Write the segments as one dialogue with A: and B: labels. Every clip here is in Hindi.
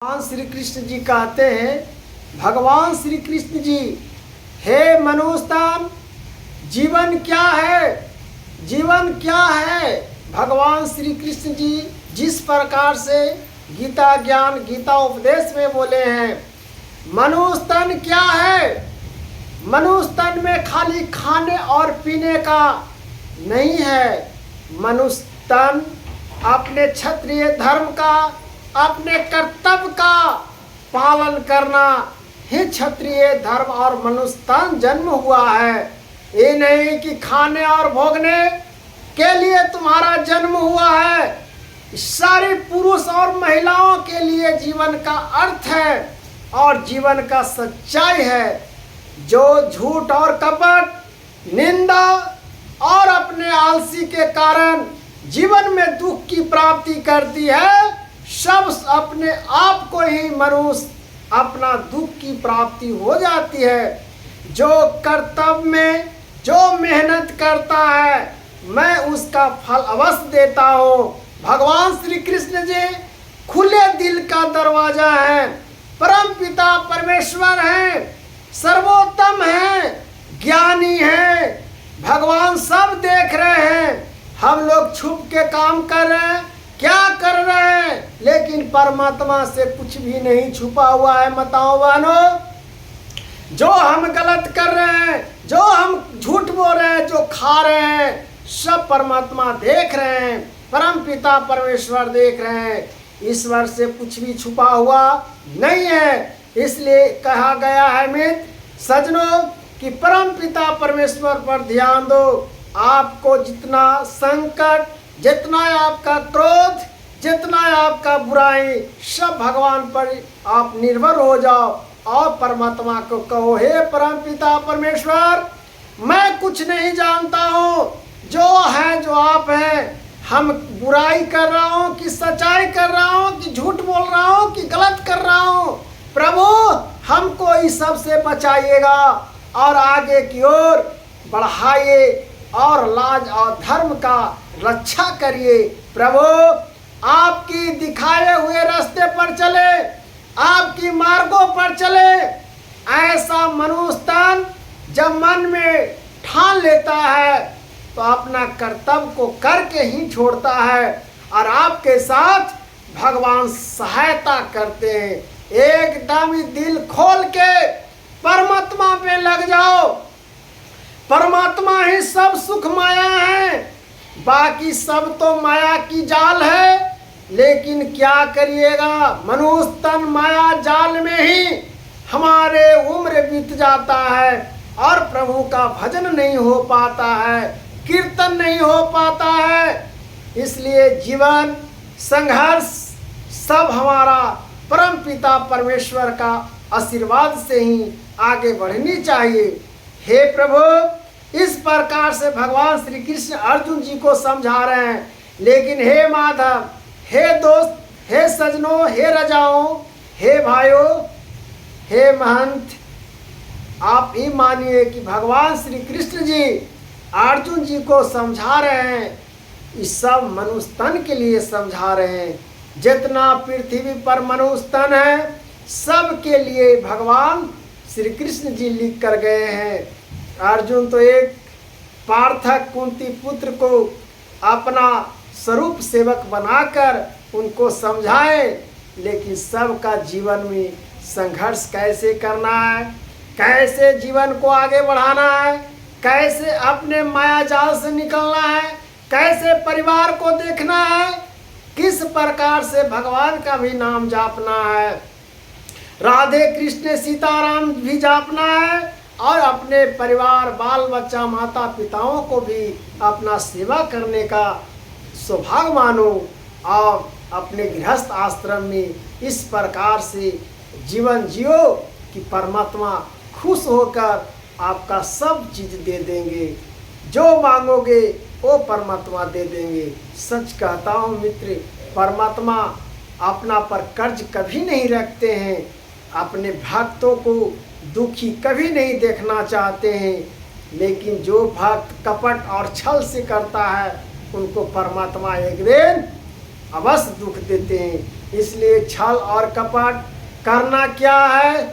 A: भगवान श्री कृष्ण जी कहते हैं, भगवान श्री कृष्ण जी, हे मनुष्यतन, जीवन क्या है? जीवन क्या है? भगवान श्री कृष्ण जी जिस प्रकार से गीता ज्ञान गीता उपदेश में बोले हैं, मनुष्यतन क्या है? मनुष्यतन में खाली खाने और पीने का नहीं है। मनुष्यतन अपने क्षत्रिय धर्म का, अपने कर्तव्य का पालन करना ही क्षत्रिय धर्म और मनुष्यतन जन्म हुआ है। ये नहीं कि खाने और भोगने के लिए तुम्हारा जन्म हुआ है। सारे पुरुष और महिलाओं के लिए जीवन का अर्थ है और जीवन का सच्चाई है। जो झूठ और कपट, निंदा और अपने आलसी के कारण जीवन में दुख की प्राप्ति करती है, सब अपने आप को ही मनुष्य अपना दुख की प्राप्ति हो जाती है। जो कर्तव्य में जो मेहनत करता है, मैं उसका फल अवश्य देता हूँ। भगवान श्री कृष्ण जी खुले दिल का दरवाजा है, परम पिता परमेश्वर है, सर्वोत्तम है, ज्ञानी है। भगवान सब देख रहे हैं। हम लोग छुप के काम कर रहे हैं, क्या कर रहे हैं, लेकिन परमात्मा से कुछ भी नहीं छुपा हुआ है। माताओं बहनों, जो हम गलत कर रहे हैं, जो हम झूठ बोल रहे हैं, जो खा रहे हैं, सब परमात्मा देख रहे हैं, परम पिता परमेश्वर देख रहे हैं। ईश्वर से कुछ भी छुपा हुआ नहीं है। इसलिए कहा गया है मित्र सज्जनों कि परम पिता परमेश्वर पर ध्यान दो। आपको जितना संकट, जितना आपका क्रोध, जितना आपका बुराई, सब भगवान पर आप निर्भर हो जाओ और परमात्मा को कहो, हे परम पिता परमेश्वर, मैं कुछ नहीं जानता हूँ, जो है जो आप हैं। हम बुराई कर रहा हूँ कि सच्चाई कर रहा हूँ, कि झूठ बोल रहा हूँ, कि गलत कर रहा हूँ, प्रभु हमको इस सब से बचाइएगा और आगे की ओर बढ़ाइए और लाज और धर्म का रक्षा करिए। प्रभु आपकी दिखाए हुए रास्ते पर चले, आपकी मार्गों पर चले। ऐसा मनुष्यतन जब मन में ठान लेता है तो अपना कर्तव्य को करके ही छोड़ता है और आपके साथ भगवान सहायता करते हैं। एकदम ही दिल खोल के परमात्मा पे लग जाओ। परमात्मा ही सब सुख माया है, बाकी सब तो माया की जाल है। लेकिन क्या करिएगा, मनुष्यतन माया जाल में ही हमारे उम्र बीत जाता है और प्रभु का भजन नहीं हो पाता है, कीर्तन नहीं हो पाता है। इसलिए जीवन संघर्ष सब हमारा परम पिता परमेश्वर का आशीर्वाद से ही आगे बढ़नी चाहिए। हे प्रभु, इस प्रकार से भगवान श्री कृष्ण अर्जुन जी को समझा रहे हैं। लेकिन हे माधव, हे दोस्त, हे सजनों, हे रजाओं, हे भाइयों, हे महंत, आप ही मानिए कि भगवान श्री कृष्ण जी अर्जुन जी को समझा रहे हैं। इस सब मनुष्यतन के लिए समझा रहे हैं। जितना पृथ्वी पर मनुष्यतन है, सब के लिए भगवान श्री कृष्ण जी लिख कर गए हैं। अर्जुन तो एक पार्थक कुंती पुत्र को अपना स्वरूप सेवक बनाकर उनको समझाए, लेकिन सबका जीवन में संघर्ष कैसे करना है, कैसे जीवन को आगे बढ़ाना है, कैसे अपने माया जाल से निकलना है, कैसे परिवार को देखना है, किस प्रकार से भगवान का भी नाम जापना है, राधे कृष्ण सीताराम भी जापना है और अपने परिवार बाल बच्चा माता पिताओं को भी अपना सेवा करने का सौभाग्य मानो और अपने गृहस्थ आश्रम में इस प्रकार से जीवन जियो कि परमात्मा खुश होकर आपका सब चीज़ दे देंगे। जो मांगोगे वो परमात्मा दे देंगे। सच कहता हूँ मित्र, परमात्मा अपना पर कर्ज कभी नहीं रखते हैं, अपने भक्तों को दुखी कभी नहीं देखना चाहते हैं। लेकिन जो भक्त कपट और छल से करता है, उनको परमात्मा एक दिन अवश्य दुख देते हैं। इसलिए छल और कपट करना क्या है?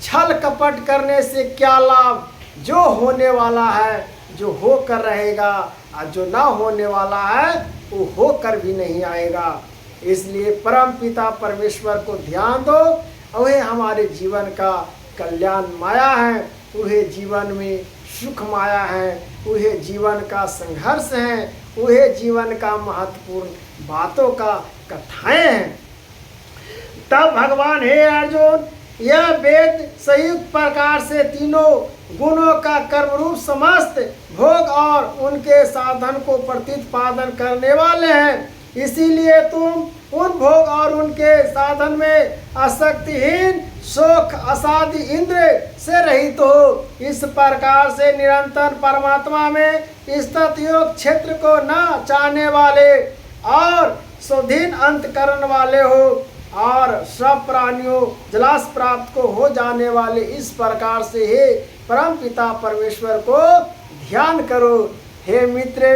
A: छल कपट करने से क्या लाभ? जो होने वाला है, जो होकर रहेगा, और जो ना होने वाला है वो होकर भी नहीं आएगा। इसलिए परम पिता परमेश्वर को ध्यान दो, वह हमारे जीवन का कल्याण माया है, वह जीवन में सुख माया है, वह जीवन का संघर्ष है, वह जीवन का महत्वपूर्ण बातों का कथाएं हैं। तब भगवान, हे अर्जुन, यह वेद संयुक्त प्रकार से तीनों गुणों का कर्म रूप समस्त भोग और उनके साधन को प्रतिपादन करने वाले हैं। इसीलिए तुम उन भोग और उनके साधन में आसक्तिहीन, शोक असाध्य इंद्र से रहित हो। इस प्रकार से निरंतर परमात्मा में स्थित योग क्षेत्र को न चाहने वाले और स्वाधीन अंतकरण वाले हो और सब प्राणियों जलाश प्राप्त को हो जाने वाले। इस प्रकार से हे परम पिता परमेश्वर को ध्यान करो। हे मित्र,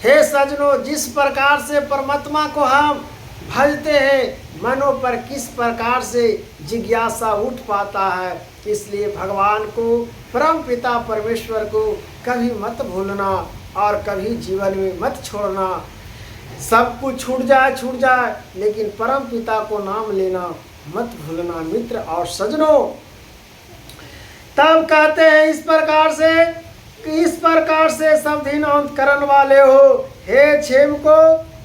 A: हे सजनों, जिस प्रकार से परमात्मा को हम भजते हैं, मनो पर किस प्रकार से जिज्ञासा उठ पाता है। इसलिए भगवान को, परम पिता परमेश्वर को कभी मत भूलना और कभी जीवन में मत छोड़ना। सब कुछ छूट जाए, लेकिन परम पिता को नाम लेना मत भूलना मित्र और सजनों। तब कहते हैं इस प्रकार से सब दिन अंतकरण वाले हो। हे क्षेम को,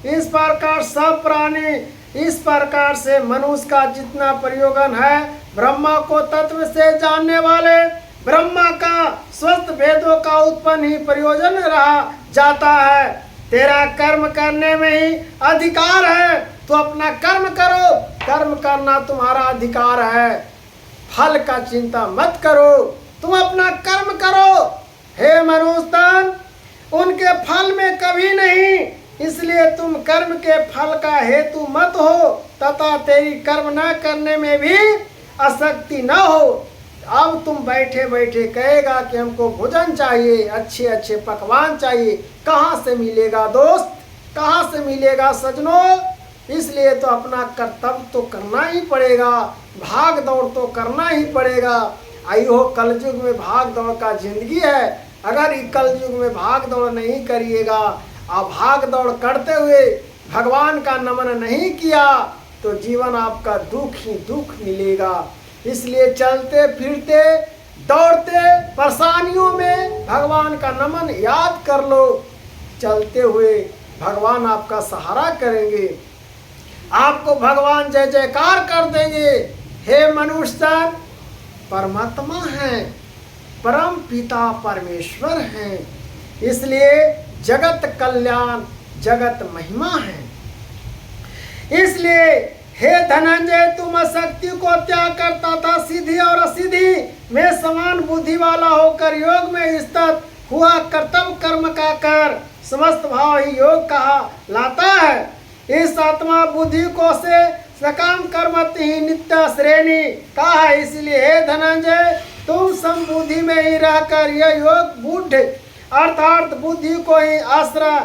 A: इस प्रकार सब प्राणी, इस प्रकार से मनुष्य का जितना प्रयोजन है, ब्रह्मा को तत्व से जानने वाले, ब्रह्मा का स्वस्थ भेदों का उत्पन्न ही प्रयोजन रहा जाता है। तेरा कर्म करने में ही अधिकार है, तो अपना कर्म करो। कर्म करना तुम्हारा अधिकार है, फल का चिंता मत करो, तुम अपना कर्म करो। हे मनुष्य, उनके फल में कभी नहीं, इसलिए तुम कर्म के फल का हेतु मत हो तथा तेरी कर्म न करने में भी आसक्ति न हो। अब तुम बैठे बैठे कहेगा कि हमको भोजन चाहिए, अच्छे अच्छे पकवान चाहिए। कहाँ से मिलेगा दोस्त, कहाँ से मिलेगा सजनों? इसलिए तो अपना कर्तव्य तो करना ही पड़ेगा, भाग दौड़ तो करना ही पड़ेगा। आइयो, कलयुग में भाग दौड़ का जिंदगी है। अगर कलयुग में भाग दौड़ नहीं करिएगा, आप भाग दौड़ करते हुए भगवान का नमन नहीं किया, तो जीवन आपका दुख ही दुख मिलेगा। इसलिए चलते फिरते दौड़ते परेशानियों में भगवान का नमन याद कर लो। चलते हुए भगवान आपका सहारा करेंगे, आपको भगवान जय जयकार कर देंगे। हे मनुष्य, परमात्मा है, परम पिता परमेश्वर हैं, इसलिए जगत कल्याण, जगत महिमा है। इसलिए हे धनंजय, तुम अशक्ति को त्याग करता था, सिद्धि और असिद्धि में समान बुद्धि वाला होकर योग में स्थित हुआ कर्तव्य कर्म का कर समस्त भाव ही योग कहा लाता है। इस आत्मा बुद्धि को से सकाम कर्मत ही नित्य श्रेणी कहा है। इसलिए हे धनंजय, तुम संबुद्धि में ही रहकर यह योग बुद्ध अर्थात बुद्धि को ही आश्रय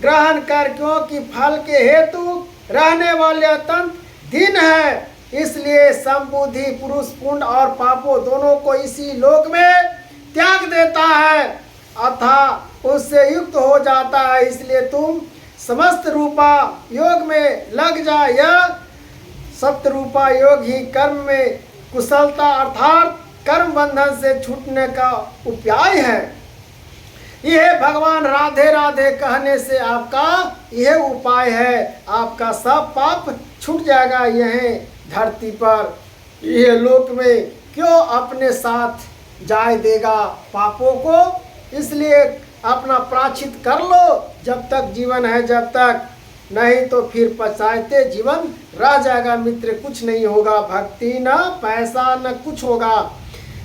A: ग्रहण कर, क्योंकि फल के हेतु रहने वाले अत्यंत दिन है। इसलिए संबुद्धि पुरुष पुण्य और पापों दोनों को इसी लोक में त्याग देता है अथा उससे युक्त हो जाता है। इसलिए तुम समस्त रूपा योग में लग जा। यह सत्य रूपा योग ही कर्म में कुशलता अर्थात कर्म बंधन से छूटने का उपाय है। यह भगवान राधे राधे कहने से आपका यह उपाय है, आपका सब पाप छूट जाएगा। यह धरती पर यह लोक में क्यों अपने साथ जाए देगा पापों को? इसलिए अपना प्रायश्चित कर लो जब तक जीवन है, जब तक नहीं तो फिर पछताते जीवन रह जाएगा। मित्र, कुछ नहीं होगा, भक्ति न पैसा न कुछ होगा।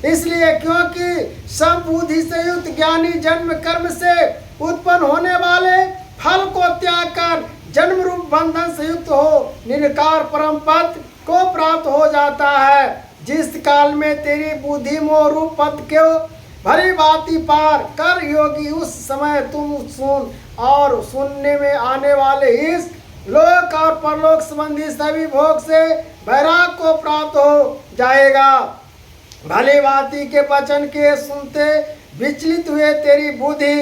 A: इसलिए क्योंकि संबुद्धि से युक्त ज्ञानी जन्म कर्म से उत्पन्न होने वाले फल को त्याग कर जन्म रूप बंधन से युक्त हो निरकार परम पद को प्राप्त हो जाता है। जिस काल में तेरी बुद्धि मोह रूप पद को भरी भांति पार कर योगी, उस समय तुम सुन और सुनने में आने वाले इस लोक और परलोक संबंधी सभी भोग से वैराग को प्राप्त हो जाएगा। भली भांति के वचन के सुनते विचलित हुए तेरी बुद्धि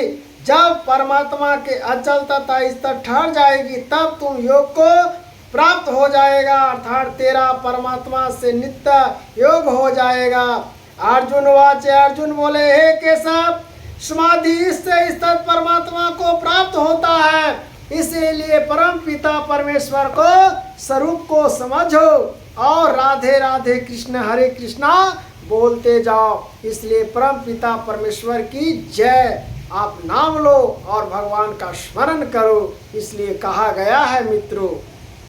A: जब परमात्मा के अचल तथा स्थिर ठहर जाएगी, तब तुम योग को प्राप्त हो जाएगा, अर्थात तेरा परमात्मा से नित्य योग हो जाएगा। अर्जुन वाचे, अर्जुन बोले, हे केशव, समाधि से स्थित परमात्मा को प्राप्त होता है, इसीलिए परम पिता परमेश्वर को स्वरूप को समझो और राधे राधे कृष्ण हरे कृष्णा बोलते जाओ। इसलिए परम पिता परमेश्वर की जय, आप नाम लो और भगवान का स्मरण करो, इसलिए कहा गया है मित्रों।